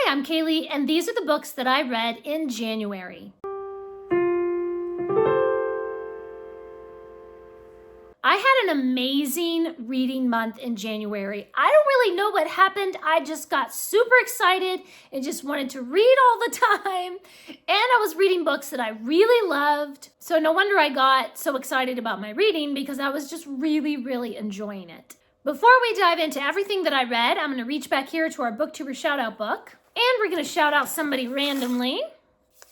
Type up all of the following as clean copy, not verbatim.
Hi, I'm Kaylee, and these are the books that I read in January. I had an amazing reading month in January. I don't really know what happened. I just got super excited and just wanted to read all the time. And I was reading books that I really loved. So no wonder I got so excited about my reading, because I was just really enjoying it. Before we dive into everything that I read, I'm going to reach back here to our Booktuber Shoutout book. And we're going to shout out somebody randomly.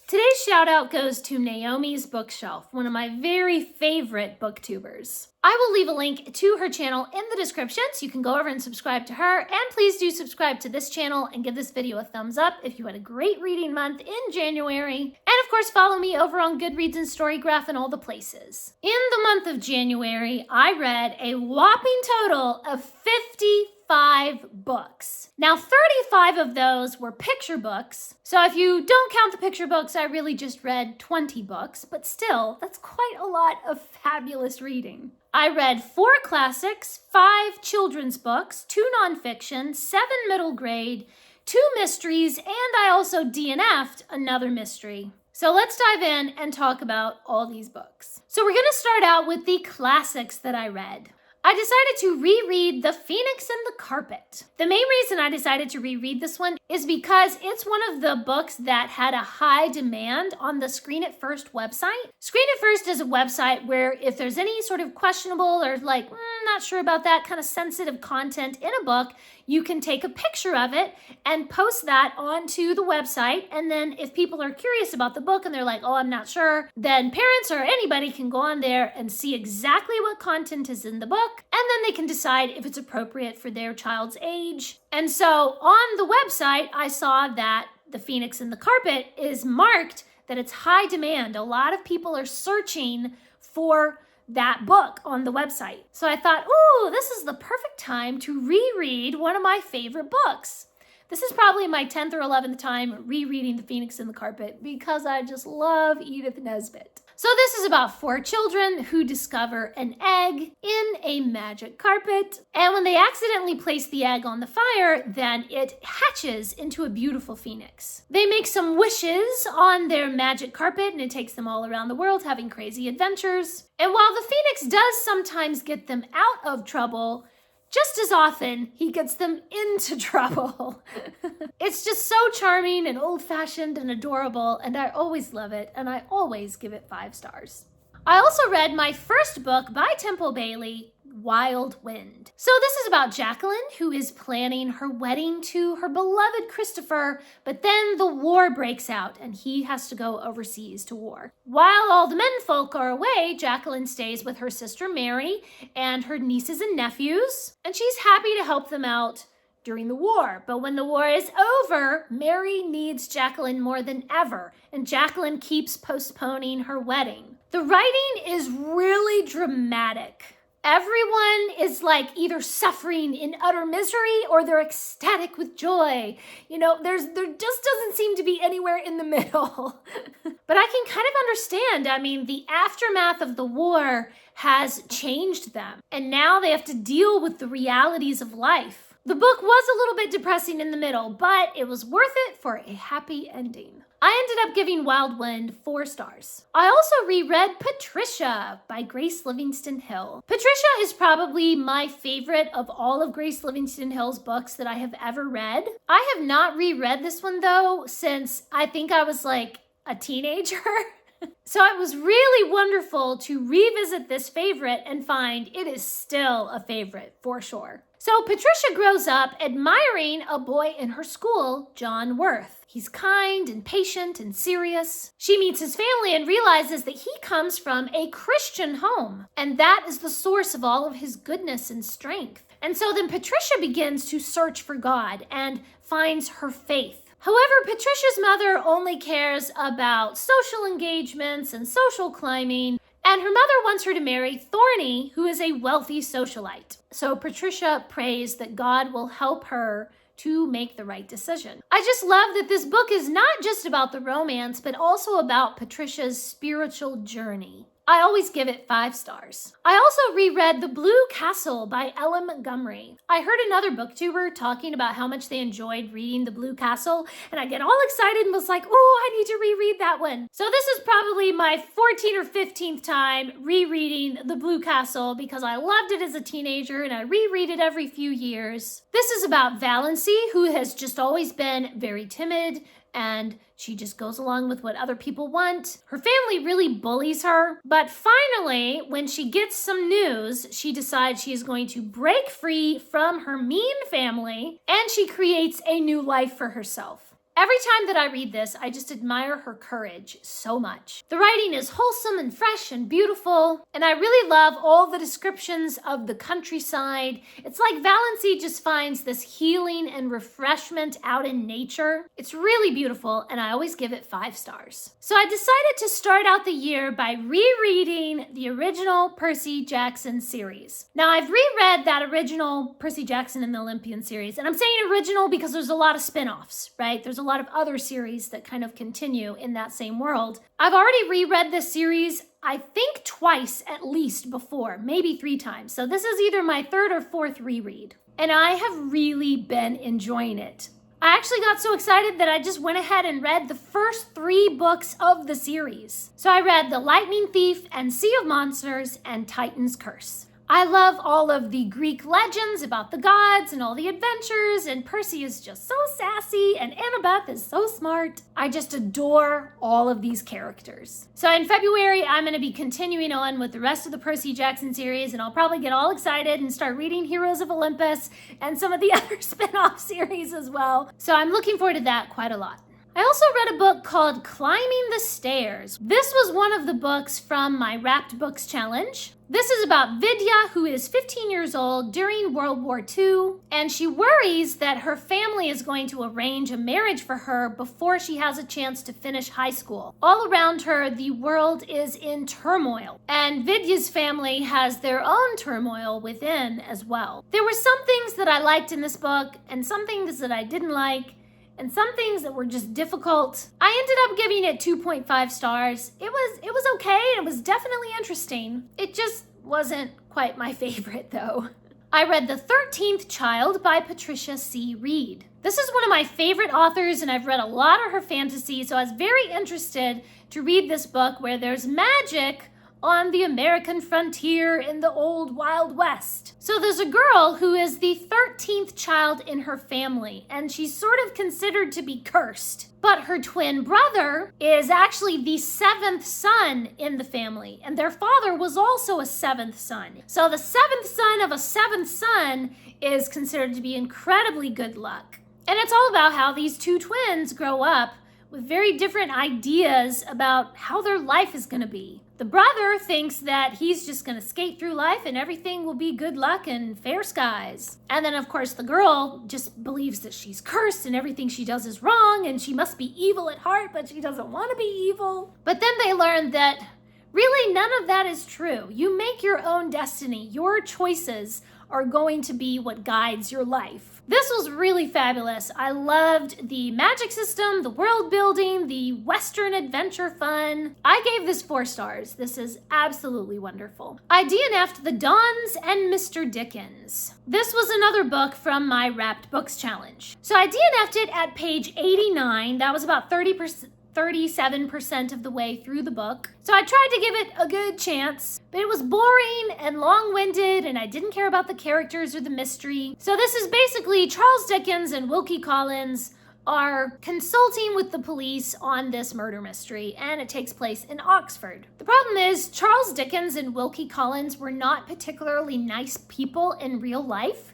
Today's shout out goes to Naomi's Bookshelf, one of my very favorite booktubers. I will leave a link to her channel in the description, so you can go over and subscribe to her. And please do subscribe to this channel and give this video a thumbs up if you had a great reading month in January. And of course, follow me over on Goodreads and Storygraph and all the places. In the month of January, I read a whopping total of 55 books. Now, 35 of those were picture books. So if you don't count the picture books, I really just read 20 books, but still, that's quite a lot of fabulous reading. I read 4 classics, 5 children's books, 2 nonfiction, 7 middle grade, 2 mysteries, and I also DNF'd another mystery. So let's dive in and talk about all these books. So we're going to start out with the classics that I read. I decided to reread The Phoenix and the Carpet. The main reason I decided to reread this one is because it's one of the books that had a high demand on the Screen It First website. Screen It First is a website where if there's any sort of questionable or not sure about that kind of sensitive content in a book, you can take a picture of it and post that onto the website. And then if people are curious about the book and they're like, oh, I'm not sure, then parents or anybody can go on there and see exactly what content is in the book. And then they can decide if it's appropriate for their child's age. And so on the website, I saw that The Phoenix and the Carpet is marked that it's high demand. A lot of people are searching for that book on the website. So I thought, ooh, this is the perfect time to reread one of my favorite books. This is probably my 10th or 11th time rereading The Phoenix and the Carpet because I just love Edith Nesbit. So this is about 4 children who discover an egg in a magic carpet. And when they accidentally place the egg on the fire, then it hatches into a beautiful phoenix. They make some wishes on their magic carpet and it takes them all around the world having crazy adventures. And while the phoenix does sometimes get them out of trouble, just as often, he gets them into trouble. It's just so charming and old-fashioned and adorable, and I always love it, and I always give it 5 stars. I also read my first book by Temple Bailey, Wild Wind. So this is about Jacqueline, who is planning her wedding to her beloved Christopher, but then the war breaks out and he has to go overseas to war. While all the menfolk are away, Jacqueline stays with her sister Mary and her nieces and nephews, and she's happy to help them out during the war. But when the war is over, Mary needs Jacqueline more than ever, and Jacqueline keeps postponing her wedding. The writing is really dramatic. Everyone is either suffering in utter misery or they're ecstatic with joy. There just doesn't seem to be anywhere in the middle. But I can kind of understand. I mean, the aftermath of the war has changed them. And now they have to deal with the realities of life. The book was a little bit depressing in the middle, but it was worth it for a happy ending. I ended up giving Wild Wind 4 stars. I also reread Patricia by Grace Livingston Hill. Patricia is probably my favorite of all of Grace Livingston Hill's books that I have ever read. I have not reread this one though since I think I was a teenager. So it was really wonderful to revisit this favorite and find it is still a favorite for sure. So Patricia grows up admiring a boy in her school, John Worth. He's kind and patient and serious. She meets his family and realizes that he comes from a Christian home, and that is the source of all of his goodness and strength. And so then Patricia begins to search for God and finds her faith. However, Patricia's mother only cares about social engagements and social climbing, and her mother wants her to marry Thorny, who is a wealthy socialite. So Patricia prays that God will help her to make the right decision. I just love that this book is not just about the romance, but also about Patricia's spiritual journey. I always give it 5 stars. I also reread The Blue Castle by Ellen Montgomery. I heard another booktuber talking about how much they enjoyed reading The Blue Castle, and I get all excited and was like, oh, I need to reread that one. So this is probably my 14th or 15th time rereading The Blue Castle because I loved it as a teenager and I reread it every few years. This is about Valency, who has just always been very timid, and she just goes along with what other people want. Her family really bullies her, but finally, when she gets some news, she decides she is going to break free from her mean family, and she creates a new life for herself. Every time that I read this, I just admire her courage so much. The writing is wholesome and fresh and beautiful, and I really love all the descriptions of the countryside. It's like Valency just finds this healing and refreshment out in nature. It's really beautiful, and I always give it 5 stars. So I decided to start out the year by rereading the original Percy Jackson series. Now, I've reread that original Percy Jackson and the Olympian series, and I'm saying original because there's a lot of spin-offs, right? There's a lot of other series that kind of continue in that same world. I've already reread this series, I think twice at least before, maybe 3 times. So this is either my 3rd or 4th reread. And I have really been enjoying it. I actually got so excited that I just went ahead and read the first 3 books of the series. So I read The Lightning Thief and Sea of Monsters and Titan's Curse. I love all of the Greek legends about the gods and all the adventures, and Percy is just so sassy, and Annabeth is so smart. I just adore all of these characters. So in February, I'm going to be continuing on with the rest of the Percy Jackson series, and I'll probably get all excited and start reading Heroes of Olympus and some of the other spin-off series as well. So I'm looking forward to that quite a lot. I also read a book called Climbing the Stairs. This was one of the books from my Wrapped Books Challenge. This is about Vidya, who is 15 years old during World War II, and she worries that her family is going to arrange a marriage for her before she has a chance to finish high school. All around her, the world is in turmoil, and Vidya's family has their own turmoil within as well. There were some things that I liked in this book, and some things that I didn't like, and some things that were just difficult. I ended up giving it 2.5 stars. It was okay, and it was definitely interesting. It just wasn't quite my favorite, though. I read The 13th Child by Patricia C. Reed. This is one of my favorite authors, and I've read a lot of her fantasy, so I was very interested to read this book where there's magic on the American frontier in the old Wild West. So there's a girl who is the 13th child in her family, and she's sort of considered to be cursed. But her twin brother is actually the 7th son in the family, and their father was also a 7th son. So the 7th son of a 7th son is considered to be incredibly good luck. And it's all about how these 2 twins grow up with very different ideas about how their life is going to be. The brother thinks that he's just going to skate through life and everything will be good luck and fair skies. And then, of course, the girl just believes that she's cursed and everything she does is wrong and she must be evil at heart, but she doesn't want to be evil. But then they learn that really none of that is true. You make your own destiny. Your choices are going to be what guides your life. This was really fabulous. I loved the magic system, the world building, the Western adventure fun. I gave this 4 stars. This is absolutely wonderful. I DNF'd The Dons and Mr. Dickens. This was another book from my Wrapped Books Challenge. So I DNF'd it at page 89. That was about 37% of the way through the book. So I tried to give it a good chance, but it was boring and long-winded, and I didn't care about the characters or the mystery. So this is basically Charles Dickens and Wilkie Collins are consulting with the police on this murder mystery, and it takes place in Oxford. The problem is Charles Dickens and Wilkie Collins were not particularly nice people in real life.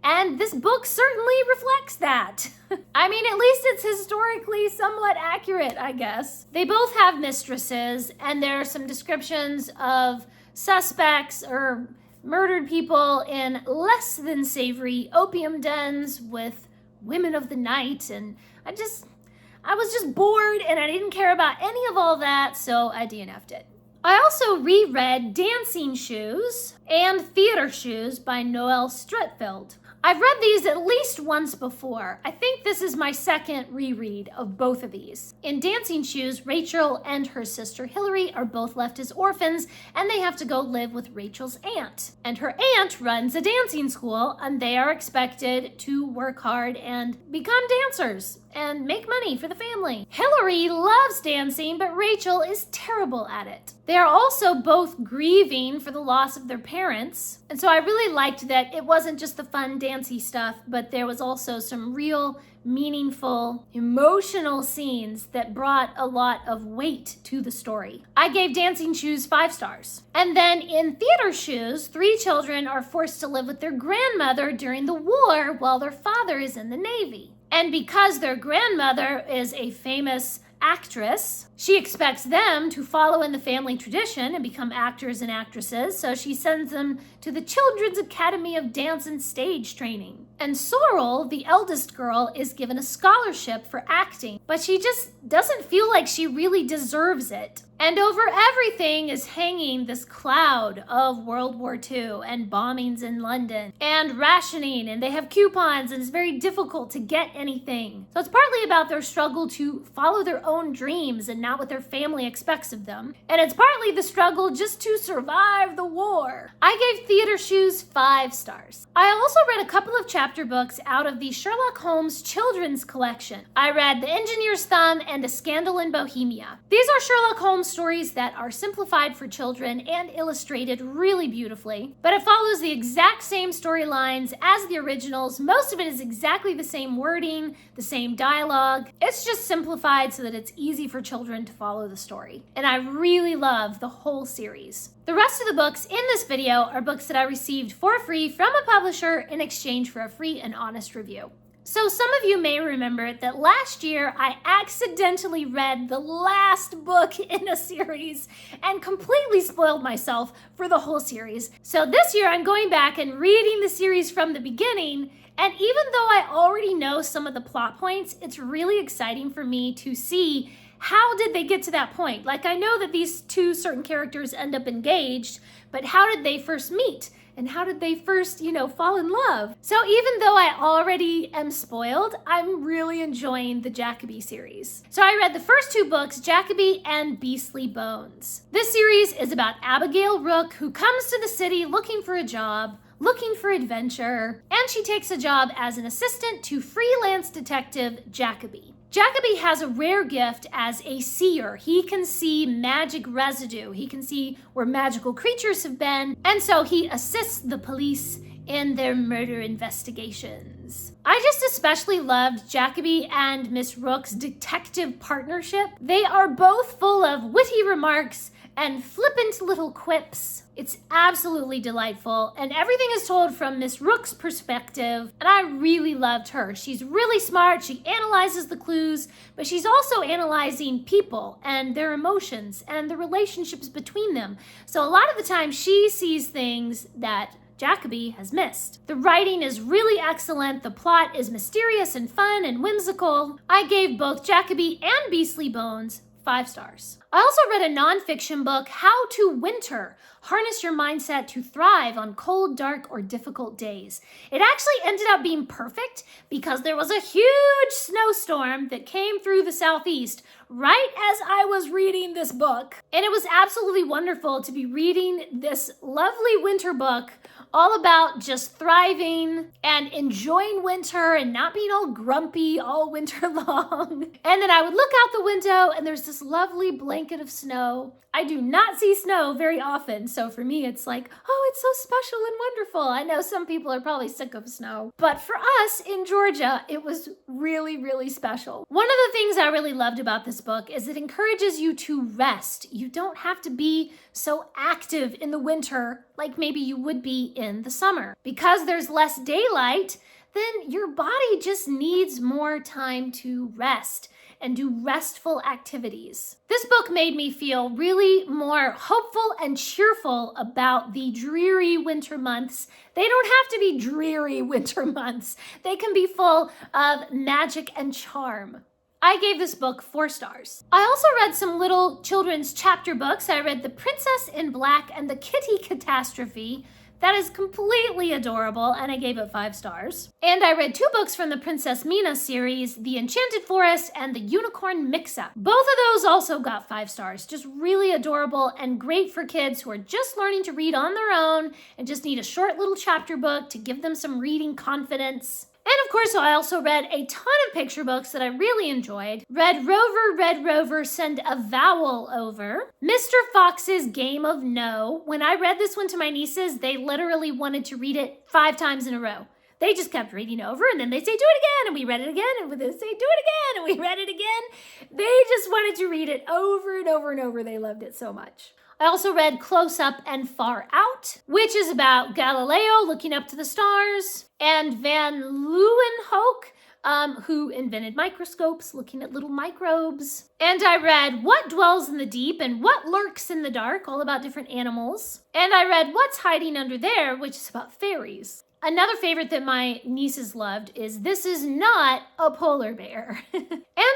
And this book certainly reflects that. I mean, at least it's historically somewhat accurate, I guess. They both have mistresses, and there are some descriptions of suspects or murdered people in less than savory opium dens with women of the night, and I was just bored, and I didn't care about any of all that, so I DNF'd it. I also reread Dancing Shoes and Theater Shoes by Noel Streatfeild. I've read these at least once before. I think this is my second reread of both of these. In Dancing Shoes, Rachel and her sister Hillary are both left as orphans, and they have to go live with Rachel's aunt. And her aunt runs a dancing school, and they are expected to work hard and become dancers and make money for the family. Hillary loves dancing, but Rachel is terrible at it. They are also both grieving for the loss of their parents. And so I really liked that it wasn't just the fun dancey stuff, but there was also some real meaningful, emotional scenes that brought a lot of weight to the story. I gave Dancing Shoes 5 stars. And then in Theater Shoes, 3 children are forced to live with their grandmother during the war while their father is in the Navy. And because their grandmother is a famous actress, she expects them to follow in the family tradition and become actors and actresses, so she sends them to the Children's Academy of Dance and Stage Training. And Sorrel, the eldest girl, is given a scholarship for acting, but she just doesn't feel like she really deserves it. And over everything is hanging this cloud of World War II and bombings in London and rationing, and they have coupons and it's very difficult to get anything. So it's partly about their struggle to follow their own dreams and not what their family expects of them. And it's partly the struggle just to survive the war. I gave Theater Shoes 5 stars. I also read a couple of chapter books out of the Sherlock Holmes children's collection. I read The Engineer's Thumb and A Scandal in Bohemia. These are Sherlock Holmes stories that are simplified for children and illustrated really beautifully, but it follows the exact same storylines as the originals. Most of it is exactly the same wording, the same dialogue. It's just simplified so that it's easy for children to follow the story. And I really love the whole series. The rest of the books in this video are books that I received for free from a publisher in exchange for a free and honest review. So some of you may remember that last year I accidentally read the last book in a series and completely spoiled myself for the whole series. So this year I'm going back and reading the series from the beginning, and even though I already know some of the plot points, it's really exciting for me to see how did they get to that point. Like, I know that these 2 certain characters end up engaged, but how did they first meet? And how did they first, fall in love? So even though I already am spoiled, I'm really enjoying the Jackaby series. So I read the first 2 books, Jackaby and Beastly Bones. This series is about Abigail Rook, who comes to the city looking for a job, looking for adventure, and she takes a job as an assistant to freelance detective Jackaby. Jackaby has a rare gift as a seer. He can see magic residue. He can see where magical creatures have been, and so he assists the police in their murder investigations. I just especially loved Jackaby and Miss Rook's detective partnership. They are both full of witty remarks and flippant little quips. It's absolutely delightful, and everything is told from Miss Rook's perspective, and I really loved her. She's really smart, she analyzes the clues, but she's also analyzing people and their emotions and the relationships between them. So a lot of the time she sees things that Jackaby has missed. The writing is really excellent, the plot is mysterious and fun and whimsical. I gave both Jackaby and Beastly Bones 5 stars. I also read a nonfiction book, How to Winter, Harness Your Mindset to Thrive on Cold, Dark, or Difficult Days. It actually ended up being perfect because there was a huge snowstorm that came through the southeast right as I was reading this book. And it was absolutely wonderful to be reading this lovely winter book all about just thriving and enjoying winter and not being all grumpy all winter long. And then I would look out the window and there's this lovely blanket of snow. I do not see snow very often, so for me it's like, oh, it's so special and wonderful. I know some people are probably sick of snow, but for us in Georgia, it was really, really special. One of the things I really loved about this book is it encourages you to rest. You don't have to be so active in the winter like maybe you would be in the summer. Because there's less daylight, then your body just needs more time to rest and do restful activities. This book made me feel really more hopeful and cheerful about the dreary winter months. They don't have to be dreary winter months. They can be full of magic and charm. I gave this book 4 stars. I also read some little children's chapter books. I read The Princess in Black and The Kitty Catastrophe, That is completely adorable, and I gave it 5 stars. And I read 2 books from the Princess Mina series, The Enchanted Forest and The Unicorn Mix-Up. Both of those also got 5 stars. Just really adorable and great for kids who are just learning to read on their own and just need a short little chapter book to give them some reading confidence. And of course, I also read a ton of picture books that I really enjoyed. Red Rover, Send a Vowel Over. Mr. Fox's Game of No. When I read this one to my nieces, they literally wanted to read it 5 times in a row. They just kept reading over, and then they'd say, do it again, and we read it again, and they'd say, do it again, and we read it again. They just wanted to read it over and over and over. They loved it so much. I also read Close Up and Far Out, which is about Galileo looking up to the stars, and Van Leeuwenhoek, who invented microscopes, looking at little microbes. And I read What Dwells in the Deep and What Lurks in the Dark, all about different animals. And I read What's Hiding Under There, which is about fairies. Another favorite that my nieces loved is This Is Not a Polar Bear. And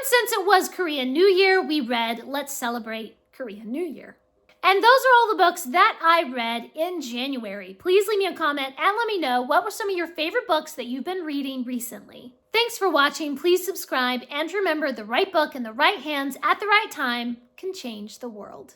since it was Korean New Year, we read Let's Celebrate Korean New Year. And those are all the books that I read in January. Please leave me a comment and let me know what were some of your favorite books that you've been reading recently. Thanks for watching. Please subscribe, and remember, the right book in the right hands at the right time can change the world.